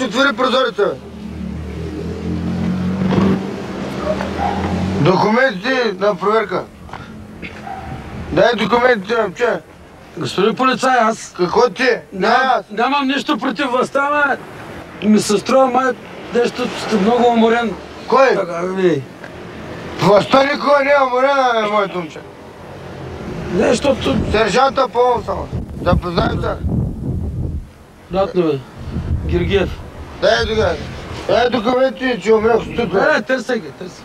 ще отвори прозореца, бе. Документите на проверка. Дай документите, момче. Господин полицай, аз... Какво ти? Нямам нищо против властта, ама ми се струва май нещо сте много уморен. Кой? Така, ви. Властта никога не е уморена, моето момче. Нещото... Сержанта Павлов само. Да познаем так. Датно бе. Гергиев. Дай тогава. Дай документи, че умрях с тук. Не, търся ги, търся.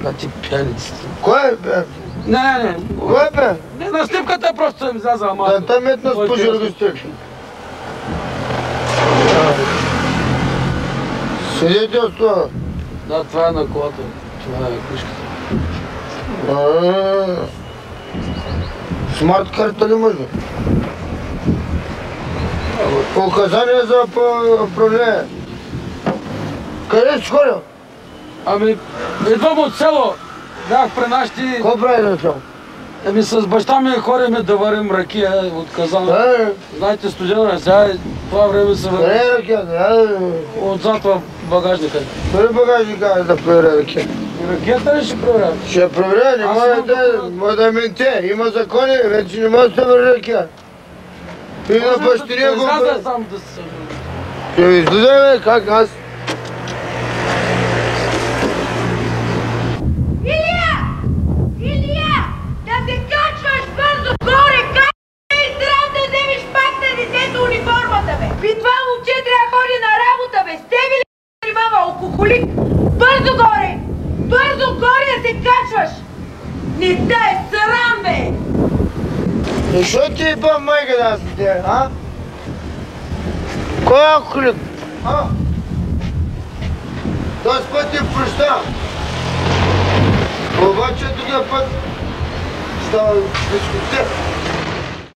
А ти пияниците. Кой е, бе? Не. Кой е, бе? Не, на снимката просто съм излязал малко. Да, там метна с пожарогостек. Свидетелство. Да, това е на колата. Това е книжката. Смарт карта ли може? Указания за управление. Къде си ходил? Ами, идвам от село. Бях при нашите... Какво прави на село? Ами с баща ми ходим да варим ракия от казана. Знаете, студено е сега и това време се върви. Къде е ракията? Отзад в багажника. Къде багажника да проверя ракия? Ракията ли ще проверя? Ще проверя, не може да менте. Има закони, вече не може да се върви ракия. И на бащиния го... Изляза сам да се... Ще излезе, бе, как аз? Илия! Да се качваш бързо горе, и срам да вземеш пак на детето униформата, бе! Би това момче трябва да ходи на работа, бе! С тебе ли занимава алкохолик? Бързо горе! Бързо горе да се качваш! Не дай срам, бе! Защо ти е ба майка да аз с тебе, а? Кой е алкохолик? А? Този път ти прощавам. Обаче другия път става дискотека.